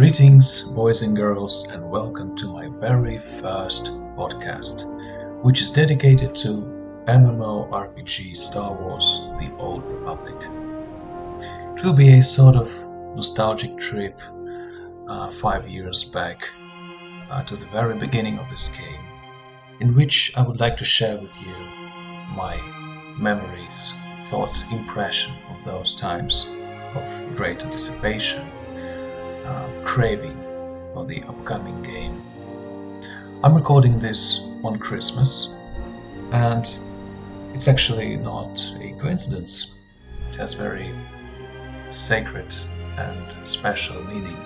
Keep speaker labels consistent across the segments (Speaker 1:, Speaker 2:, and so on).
Speaker 1: Greetings, boys and girls, and welcome to my very first podcast, which is dedicated to MMORPG Star Wars The Old Republic. It will be a sort of nostalgic trip 5 years back to the very beginning of this game, in which I would like to share with you my memories, thoughts, impression of those times of great anticipation, craving for the upcoming game. I'm recording this on Christmas, and it's actually not a coincidence. It has very sacred and special meaning,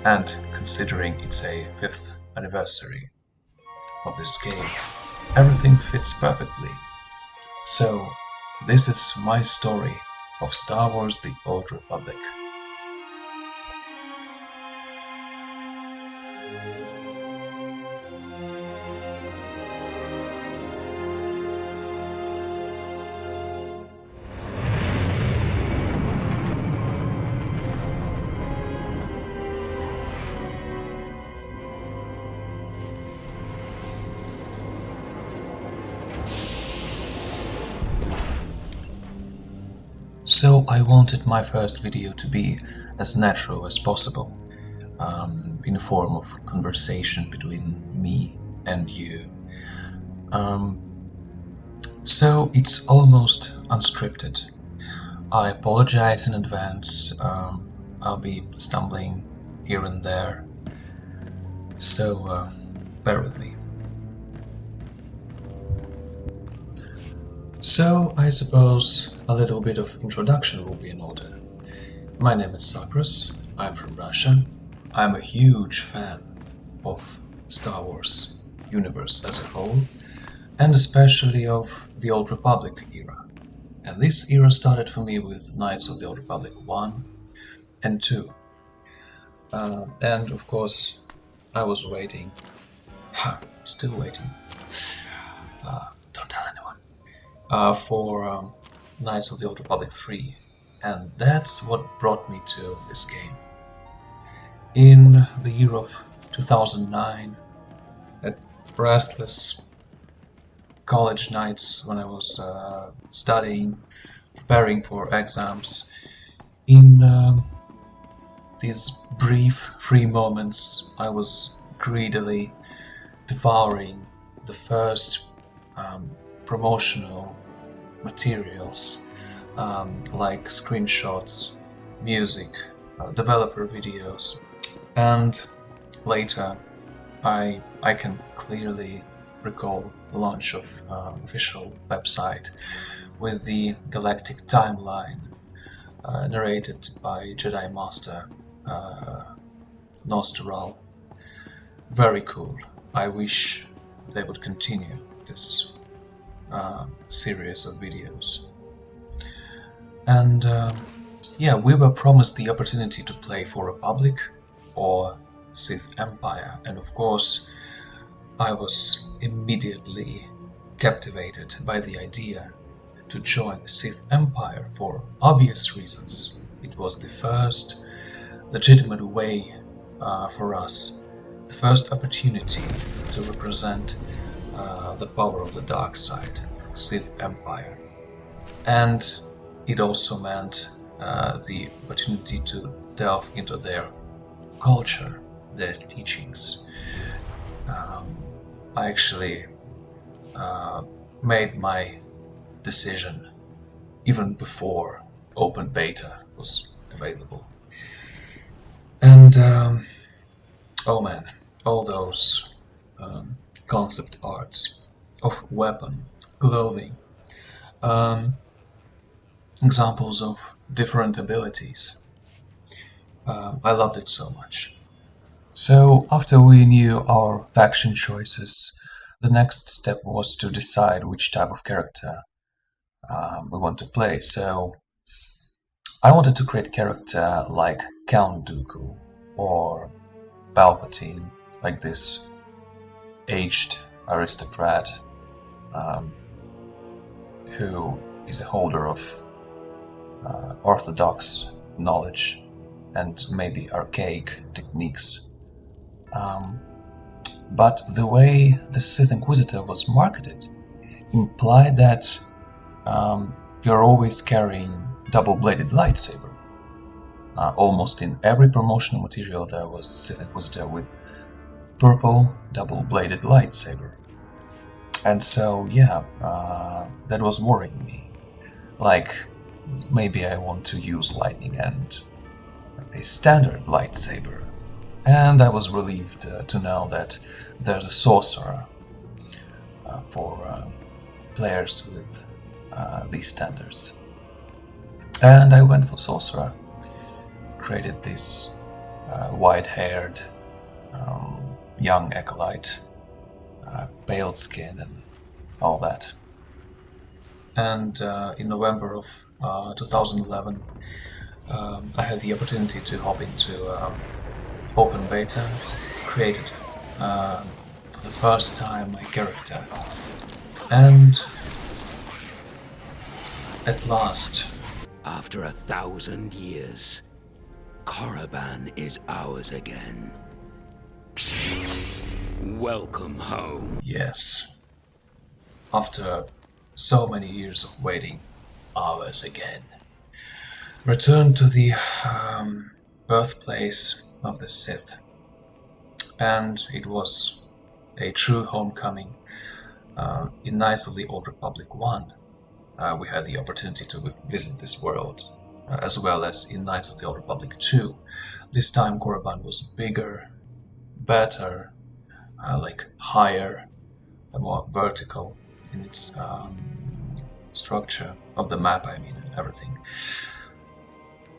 Speaker 1: and considering it's a 5th anniversary of this game, everything fits perfectly. So this is my story of Star Wars The Old Republic. So I wanted my first video to be as natural as possible, in the form of conversation between me and you. So it's almost unscripted. I apologize in advance. I'll be stumbling here and there, so bear with me. So I suppose a little bit of introduction will be in order. My name is Sacras, I'm from Russia. I'm a huge fan of Star Wars universe as a whole, and especially of the Old Republic era. And this era started for me with Knights of the Old Republic 1 and 2. And of course, I was waiting, still waiting, don't tell anyone, for Knights of the Old Republic 3, and that's what brought me to this game. In the year of 2009, at restless college nights when I was studying, preparing for exams, in these brief free moments I was greedily devouring the first promotional materials, like screenshots, music, developer videos, and later I can clearly recall the launch of official website with the galactic timeline narrated by Jedi Master SWTOR. Very cool. I wish they would continue this series of videos. And yeah, we were promised the opportunity to play for Republic or Sith Empire, and of course I was immediately captivated by the idea to join the Sith Empire for obvious reasons. It was the first legitimate way for us, the first opportunity to represent the power of the dark side, Sith Empire. And it also meant the opportunity to delve into their culture, their teachings. I actually made my decision even before open beta was available. And oh man, all those concept arts of weapon, clothing, examples of different abilities. I loved it so much. So after we knew our faction choices, the next step was to decide which type of character we want to play. So I wanted to create a character like Count Dooku or Palpatine, like this aged aristocrat who is a holder of orthodox knowledge and maybe archaic techniques. But the way the Sith Inquisitor was marketed implied that you're always carrying double-bladed lightsaber. Almost in every promotional material there was Sith Inquisitor with purple double-bladed lightsaber. And so, yeah, that was worrying me. Like, maybe I want to use lightning and a standard lightsaber. And I was relieved to know that there's a sorcerer for players with these standards. And I went for sorcerer. Created this white-haired young acolyte, pale skin and all that. And in November of 2011 I had the opportunity to hop into open beta, created for the first time my character, and at last,
Speaker 2: after 1,000 years, Korriban is ours again. Welcome home.
Speaker 1: Yes, after so many years of waiting, ours again. Returned to the birthplace of the Sith, and it was a true homecoming. In Knights of the Old Republic 1, we had the opportunity to visit this world, as well as in Knights of the Old Republic 2. This time Korriban was bigger, better, like higher, more vertical in its structure of the map, I mean, everything,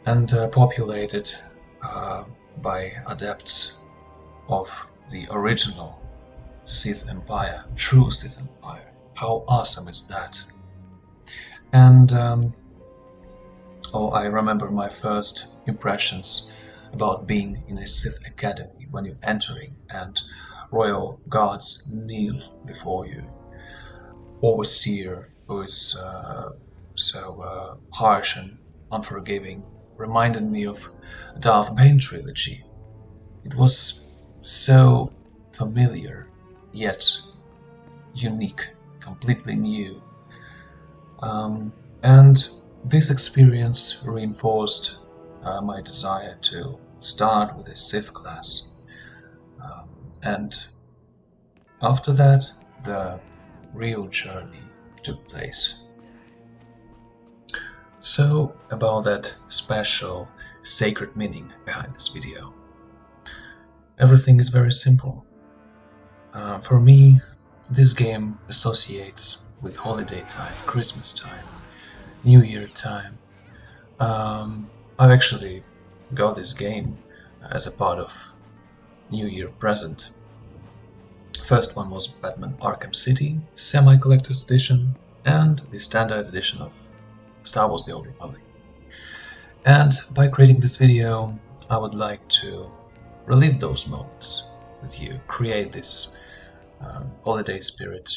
Speaker 1: and populated by adepts of the original Sith Empire, true Sith Empire. How awesome is that? And I remember my first impressions about being in a Sith Academy when you're entering and royal guards kneel before you. Overseer, who is so harsh and unforgiving, reminded me of Darth Bane trilogy. It was so familiar, yet unique, completely new. And this experience reinforced my desire to start with a Sith class. And after that, the real journey took place. So, about that special sacred meaning behind this video. Everything is very simple. For me, this game associates with holiday time, Christmas time, New Year time. I've actually got this game as a part of New Year present. First one was Batman Arkham City, semi-collector's edition, and the standard edition of Star Wars The Old Republic. And by creating this video, I would like to relive those moments with you, create this holiday spirit,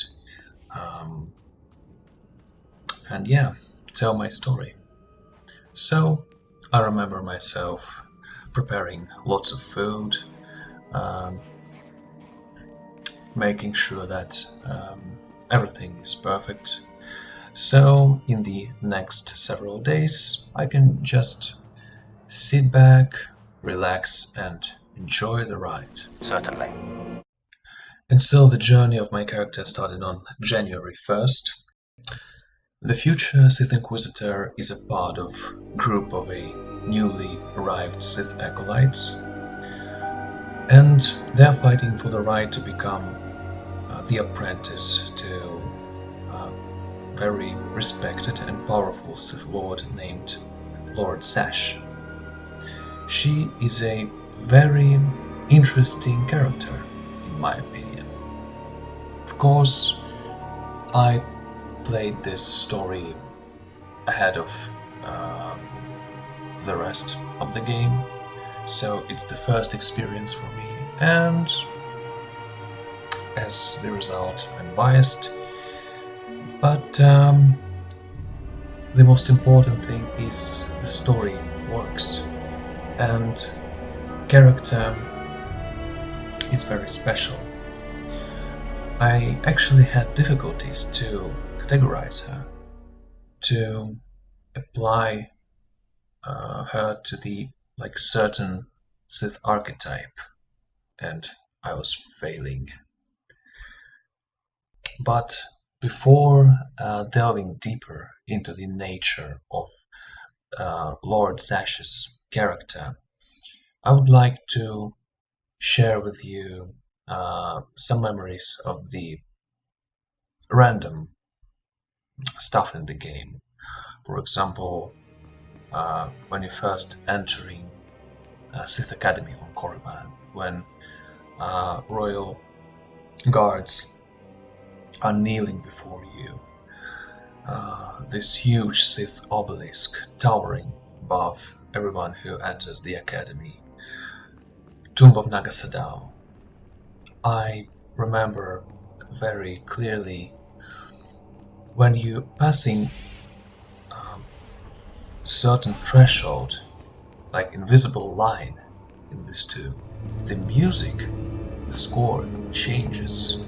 Speaker 1: and yeah, tell my story. So, I remember myself preparing lots of food, making sure that everything is perfect. So, in the next several days, I can just sit back, relax, and enjoy the ride.
Speaker 2: Certainly.
Speaker 1: And so the journey of my character started on January 1st. The future Sith Inquisitor is a part of a group of a newly arrived Sith acolytes, and they're fighting for the right to become the apprentice to a very respected and powerful Sith Lord named Lord Sash. She is a very interesting character, in my opinion. Of course, I played this story ahead of the rest of the game, so it's the first experience for me, and as the result, I'm biased. But the most important thing is the story works. and character is very special. I actually had difficulties to categorize her, to apply her to the certain Sith archetype, and I was failing. But before delving deeper into the nature of Lord Zash's character, I would like to share with you some memories of the random stuff in the game. For example, when you're first entering Sith Academy on Korriban, when royal guards are kneeling before you, this huge Sith obelisk towering above everyone who enters the academy, Tomb of Naga Sadow. I remember very clearly when you passing certain threshold, like invisible line in this tomb, the music, the score changes.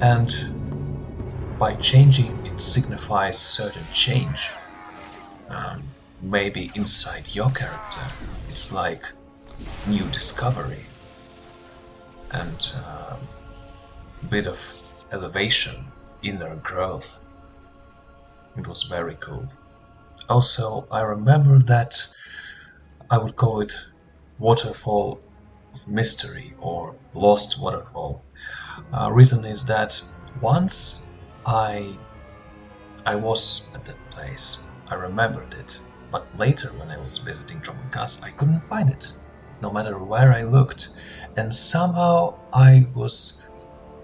Speaker 1: And by changing, it signifies certain change. Maybe inside your character, it's like new discovery and a bit of elevation, inner growth. It was very cool. Also, I remember that I would call it Waterfall of Mystery or Lost Waterfall. Reason is that once I was at that place, I remembered it, but later when I was visiting Dromongas, I couldn't find it, no matter where I looked, and somehow I was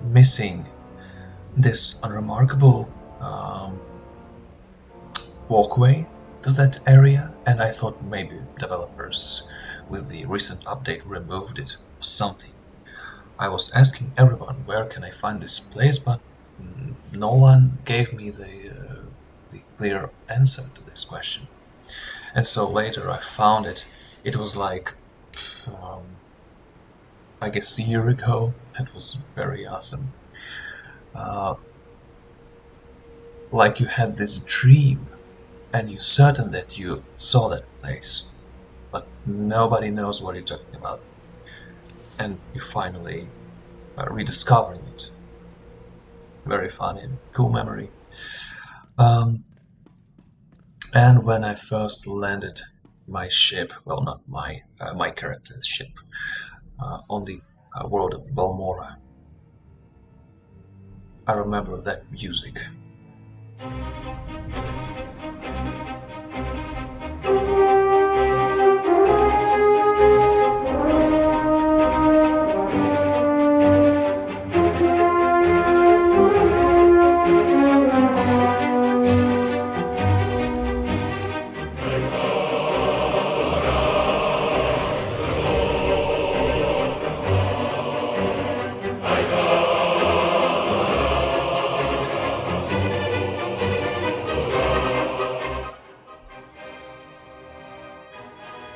Speaker 1: missing this unremarkable walkway to that area, and I thought maybe developers with the recent update removed it or something. I was asking everyone where can I find this place, but no one gave me the clear answer to this question. And so later I found it. It was like, I guess a year ago. It was very awesome. Like you had this dream and you're certain that you saw that place, but nobody knows what you're talking about. And you finally rediscovering it. Very funny and cool memory. And when I first landed my ship, well, not my character's ship, on the world of Balmora, I remember that music.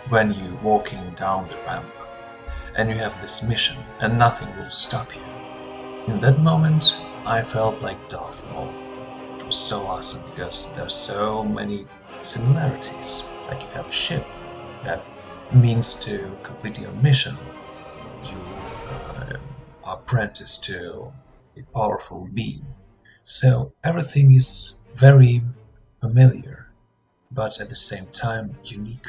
Speaker 1: When you're walking down the ramp and you have this mission and nothing will stop you. In that moment, I felt like Darth Maul. It was so awesome because there's so many similarities. Like you have a ship, you have means to complete your mission, you are apprenticed to a powerful being. So everything is very familiar, but at the same time unique.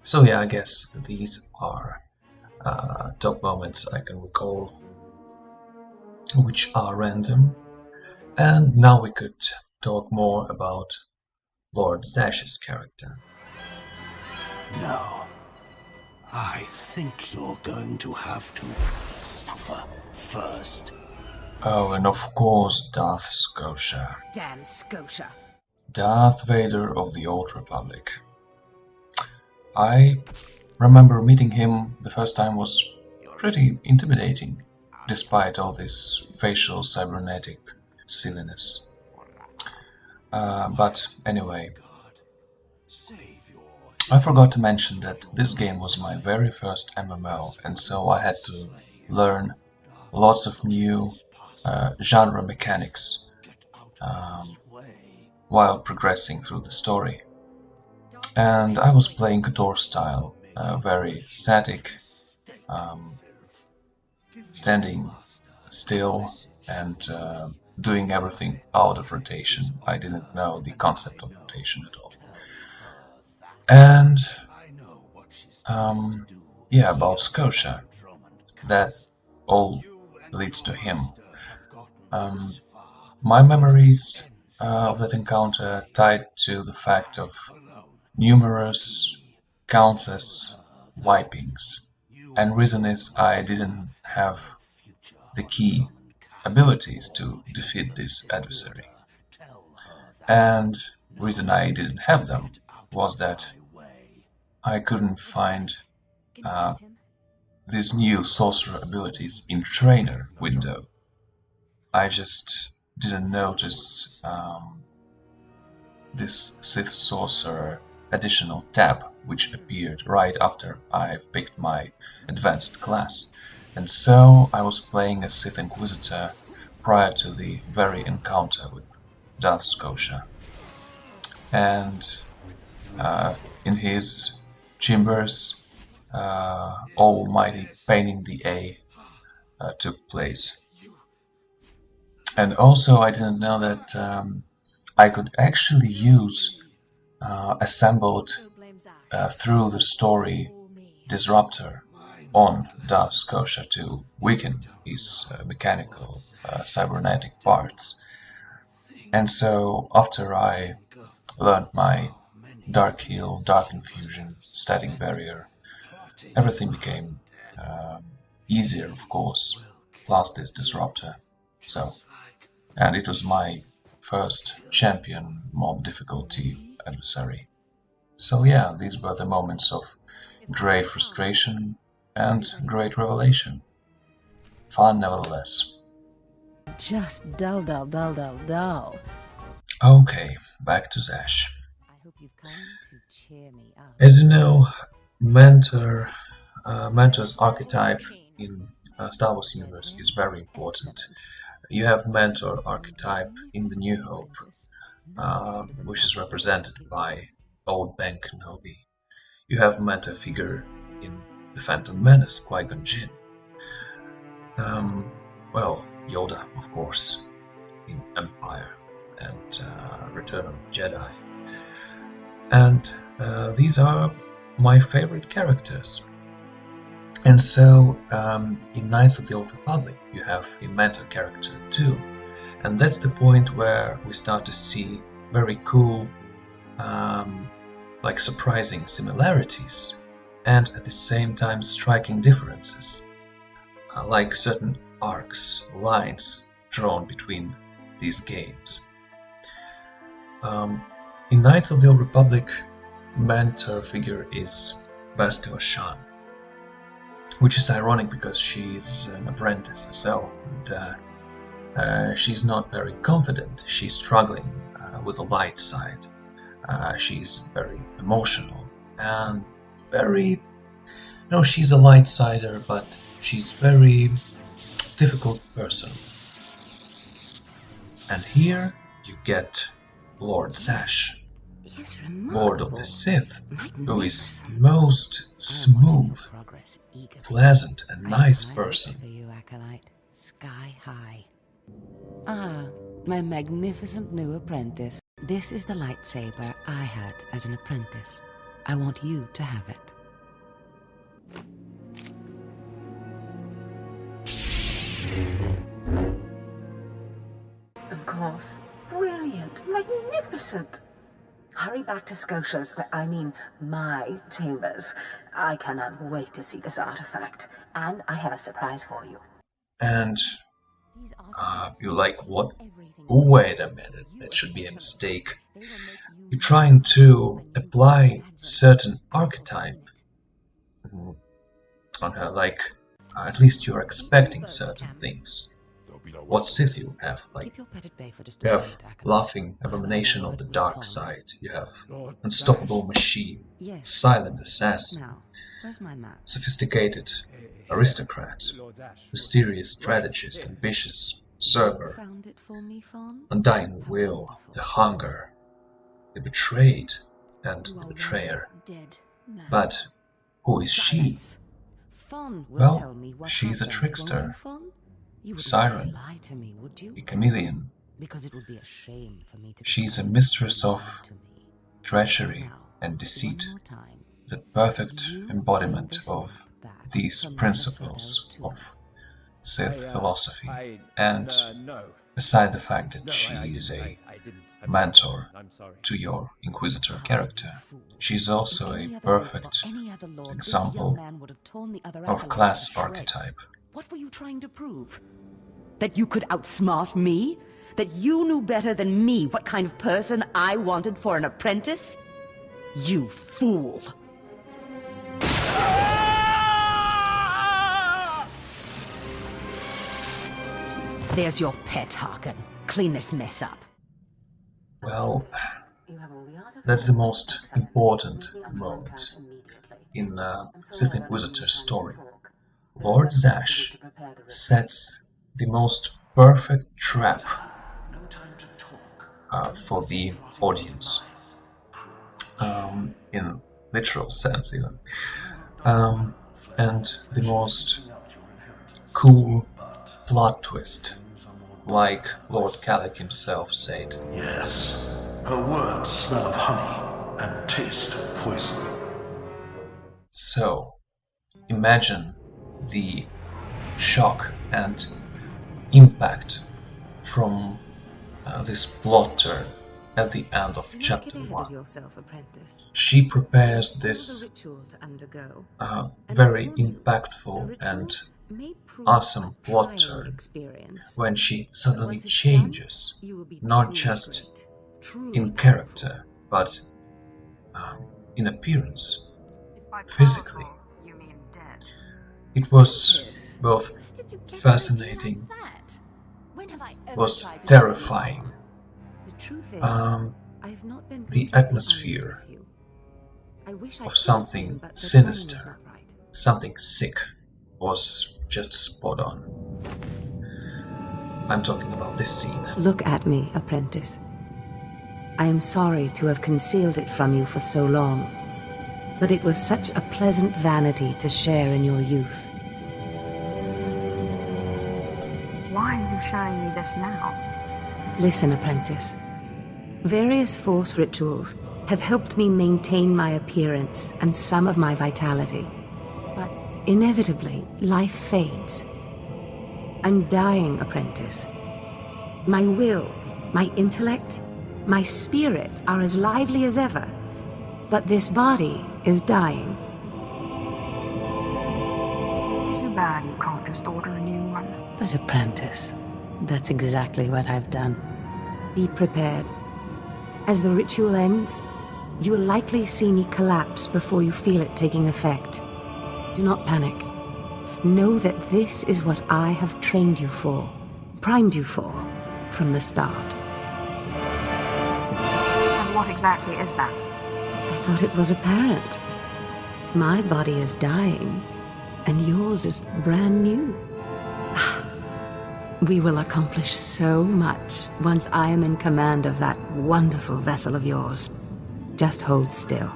Speaker 1: So yeah, I guess these are top moments I can recall, which are random. And now we could talk more about Lord Zash's character.
Speaker 3: No. I think you're going to have to suffer first.
Speaker 1: Oh, and of course Darth Scotia.
Speaker 4: Damn Scotia.
Speaker 1: Darth Vader of the Old Republic. I remember meeting him the first time was pretty intimidating, despite all this facial cybernetic silliness. But anyway, I forgot to mention that this game was my very first MMO, and so I had to learn lots of new genre mechanics while progressing through the story. And I was playing KOTOR style, very static, standing still and doing everything out of rotation. I didn't know the concept of rotation at all. And yeah, about Scotia, that all leads to him. My memories of that encounter tied to the fact of numerous, countless wipings, and reason is I didn't have the key abilities to defeat this adversary. And reason I didn't have them was that I couldn't find these new sorcerer abilities in trainer window. I just didn't notice this Sith sorcerer additional tab which appeared right after I picked my advanced class, and so I was playing as Sith Inquisitor prior to the very encounter with Darth Scotia. And in his chambers, almighty pain in the A took place. And also I didn't know that I could actually use assembled through the story disruptor on Darth Scotia to weaken his mechanical cybernetic parts. And so after I learned my Dark Heal, Dark Infusion, Static Barrier, everything became easier, of course, plus this disruptor. And it was my first champion mob difficulty adversary. So yeah, these were the moments of great frustration and great revelation. Fun nevertheless.
Speaker 4: Just dull, dull, dull, dull, dull.
Speaker 1: Okay, back to Zash.
Speaker 4: I hope you've come to cheer me up.
Speaker 1: As you know, mentor's archetype in Star Wars universe is very important. You have mentor archetype in the New Hope, which is represented by Old Ben Kenobi. You have mentor figure in The Phantom Menace, Qui-Gon Jinn. Well, Yoda, of course, in Empire and Return of the Jedi. And these are my favorite characters. And so, in Knights of the Old Republic, you have a mentor character too. And that's the point where we start to see very cool, like surprising similarities, and at the same time striking differences. Like certain arcs, lines drawn between these games. In Knights of the Old Republic, mentor figure is Bastila Shan, which is ironic because she's an apprentice herself, and she's not very confident. She's struggling with the light side. She's very emotional and very, she's a light sider, but she's very difficult person. And here you get Lord Zash, Lord of the Sith, who is most smooth, pleasant and nice person.
Speaker 4: For you, acolyte. Sky high. Ah, my magnificent new apprentice. This is the lightsaber I had as an apprentice. I want you to have it.
Speaker 5: Of course. Brilliant. Magnificent. Hurry back to Scotia's, my chambers. I cannot wait to see this artifact. And I have a surprise for you.
Speaker 1: And You're like, what? Wait a minute, that should be a mistake. You're trying to apply certain archetype on her, like, at least you're expecting certain things. What Sith you have? Like, you have laughing abomination of the dark side, you have unstoppable machine, silent assassin, sophisticated aristocrat, mysterious strategist, ambitious server, undying will, the hunger, the betrayed, and the betrayer. But who is she? Well, she's a trickster, siren, a chameleon. She's a mistress of treachery and deceit, the perfect embodiment of these principles of Sith philosophy. And aside the fact that she is a mentor to your Inquisitor character, she's also a perfect example of class archetype.
Speaker 4: What were you trying to prove? That you could outsmart me? That you knew better than me what kind of person I wanted for an apprentice? You fool! There's your pet, Harkin. Clean this mess up.
Speaker 1: Well, that's the most important moment in Sith Inquisitor's story. Lord Zash sets the most perfect trap for the audience, in literal sense even, and the most cool plot twist, like Lord Calic himself said.
Speaker 3: Yes, her words smell of honey and taste of poison.
Speaker 1: So, imagine the shock and impact from this plot turn at the end of chapter 1. She prepares this very impactful and awesome plot turn when she suddenly changes, not just in character, but in appearance, physically. It was both fascinating, was terrifying. The atmosphere of something sinister, something sick, was just spot on. I'm talking about this scene.
Speaker 4: Look at me, apprentice. I am sorry to have concealed it from you for so long, but it was such a pleasant vanity to share in your youth.
Speaker 6: Why are you showing me this now?
Speaker 4: Listen, apprentice. Various Force rituals have helped me maintain my appearance and some of my vitality. But inevitably, life fades. I'm dying, apprentice. My will, my intellect, my spirit are as lively as ever, but this body is dying.
Speaker 6: Too bad you can't just order a new one.
Speaker 4: But apprentice, that's exactly what I've done. Be prepared. As the ritual ends, you will likely see me collapse before you feel it taking effect. Do not panic. Know that this is what I have trained you for, primed you for, from the start.
Speaker 6: And what exactly is that?
Speaker 4: I thought it was apparent. My body is dying, and yours is brand new. We will accomplish so much once I am in command of that wonderful vessel of yours. Just hold still.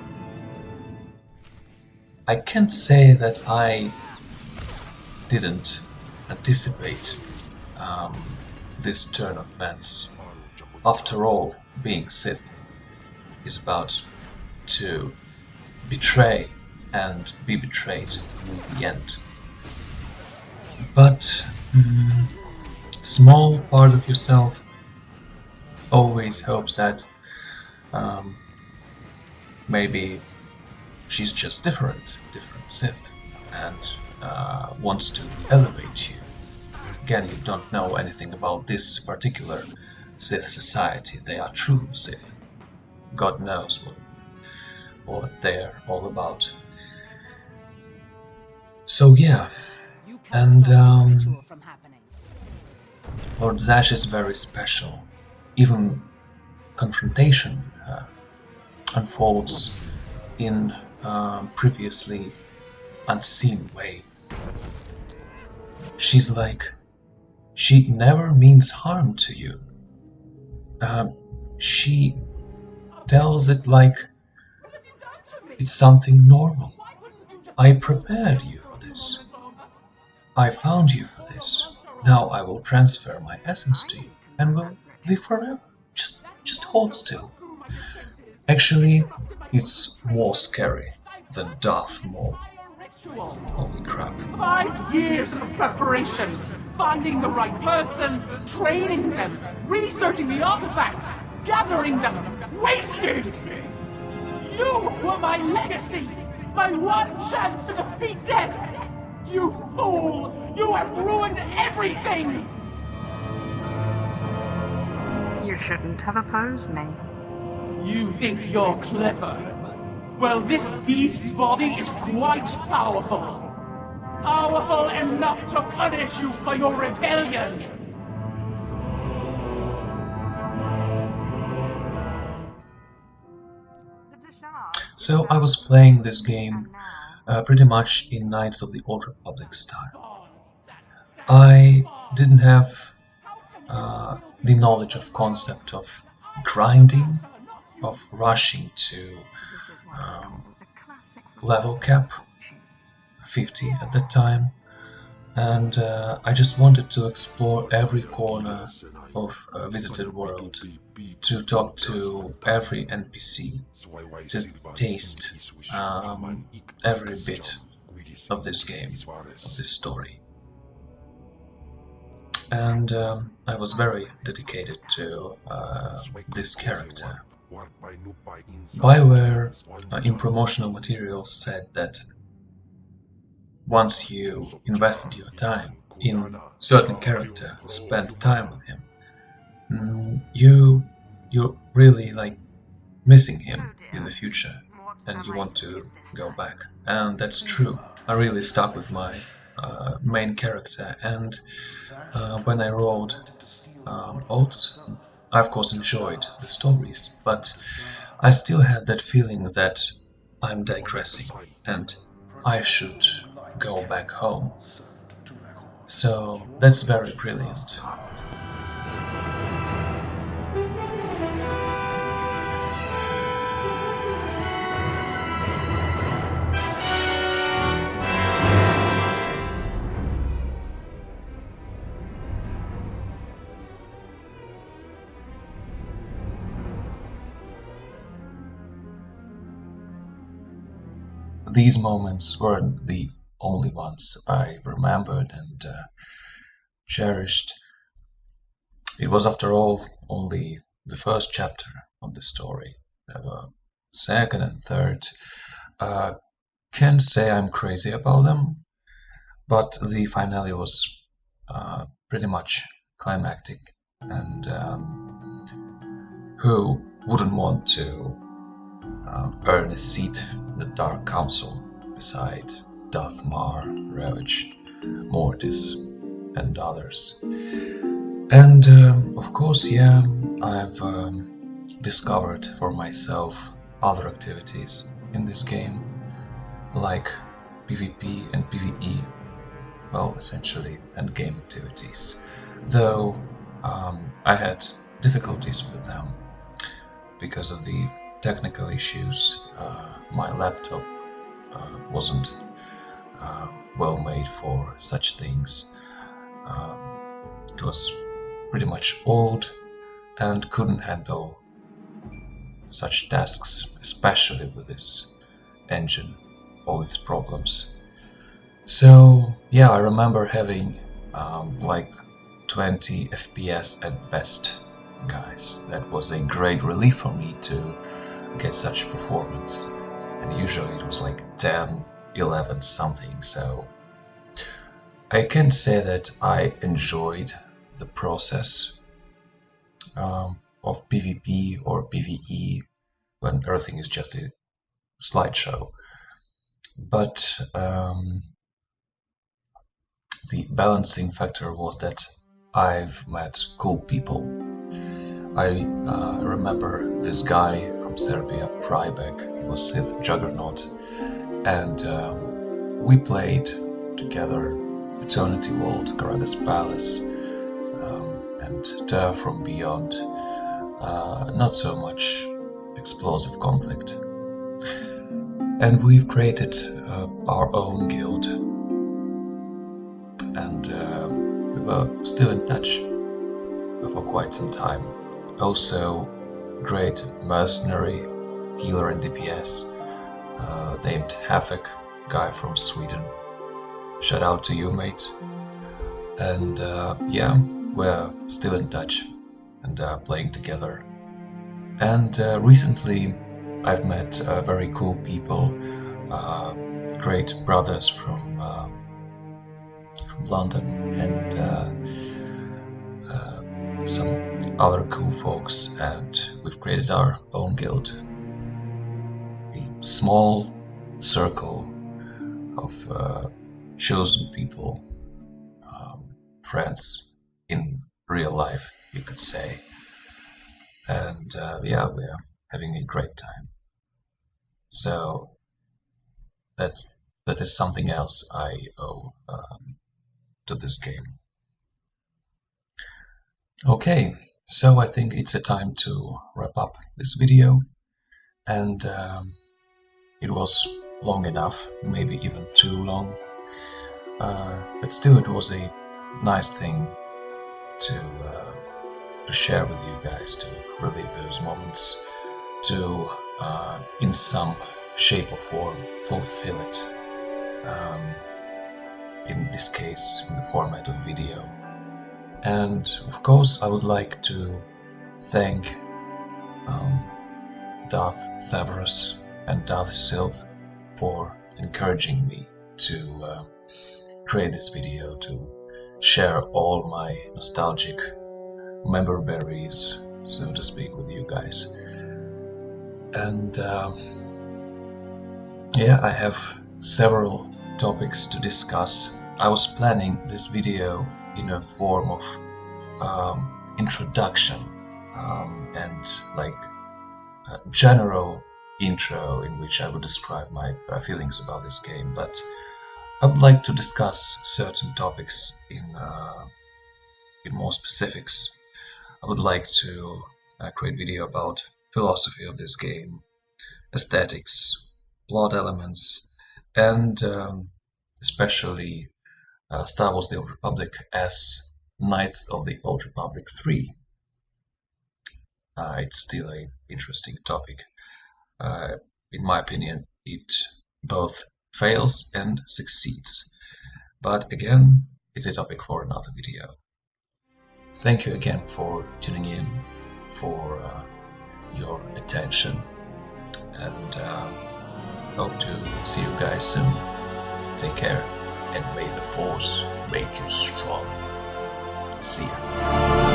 Speaker 1: I can't say that I didn't anticipate this turn of events. After all, being Sith is about to betray and be betrayed in the end. But small part of yourself always hopes that maybe she's just different Sith, and wants to elevate you, again, you don't know anything about this particular Sith society. They are true Sith. God knows what they're all about. So yeah, and Lord Zash is very special. Even confrontation with her unfolds in a previously unseen way. She's like, she never means harm to you. She tells it like it's something normal. I prepared you for this. I found you for this. Now I will transfer my essence to you and we'll live forever. Just hold still. Actually, it's more scary than Darth Maul. Holy crap.
Speaker 7: 5 years of preparation, finding the right person, training them, researching the artifacts, gathering them, wasted! You were my legacy, my one chance to defeat death! You fool! You have ruined everything!
Speaker 6: You shouldn't have opposed me.
Speaker 7: You think you're clever? Well, this beast's body is quite powerful. Powerful enough to punish you for your rebellion!
Speaker 1: So I was playing this game pretty much in Knights of the Old Republic style. I didn't have the knowledge of concept of grinding, of rushing to level cap 50 at that time, and I just wanted to explore every corner of a visited world, to talk to every NPC, to taste every bit of this game, of this story. And I was very dedicated to this character. BioWare in promotional materials said that once you invested your time in certain character, spent time with him, you're really like missing him in the future, and you want to go back. And that's true. I really stuck with my main character, and when I wrote Oaths, I of course enjoyed the stories, but I still had that feeling that I'm digressing and I should go back home. So that's very brilliant. These moments weren't the only ones I remembered and cherished. It was, after all, only the first chapter of the story. There were second and third. Can't say I'm crazy about them, but the finale was pretty much climactic, and who wouldn't want to earn a seat in the Dark Council beside Darth Mar, Ravage, Mortis, and others. And of course, yeah, I've discovered for myself other activities in this game, like PvP and PvE, well, essentially endgame activities, though I had difficulties with them because of the technical issues. My laptop wasn't well made for such things. It was pretty much old and couldn't handle such tasks, especially with this engine, all its problems. So yeah, I remember having like 20 FPS at best, guys. That was a great relief for me to get such performance, and usually it was like 10, 11 something, so I can't say that I enjoyed the process of PvP or PvE when everything is just a slideshow. But the balancing factor was that I've met cool people. I remember this guy from Serbia, Prybek. He was Sith Juggernaut, and we played together Eternity World, Karaga's Palace, and Terra from Beyond. Not so much explosive conflict. And we've created our own guild, and we were still in touch for quite some time. Also, great mercenary healer and DPS named Havoc, guy from Sweden. Shout out to you, mate. And yeah, we're still in touch and playing together. And recently I've met very cool people, great brothers from London, and some other cool folks, and we've created our own guild. A small circle of chosen people, friends in real life, you could say. And yeah, we're having a great time. So that is something else I owe to this game. Okay, so I think it's a time to wrap up this video, and it was long enough, maybe even too long, but still it was a nice thing to share with you guys, to relive those moments, to in some shape or form fulfill it, in this case in the format of video. And of course I would like to thank Darth Thavros and Darth Sylth for encouraging me to create this video, to share all my nostalgic member berries, so to speak, with you guys. And yeah, I have several topics to discuss. I was planning this video in a form of introduction and like a general intro in which I would describe my feelings about this game, but I would like to discuss certain topics in more specifics. I would like to create a video about philosophy of this game, aesthetics, plot elements, and especially Star Wars: The Old Republic as Knights of the Old Republic 3. It's still an interesting topic. In my opinion, it both fails and succeeds. But again, it's a topic for another video. Thank you again for tuning in, for your attention, and hope to see you guys soon. Take care, and may the Force make you strong. See ya.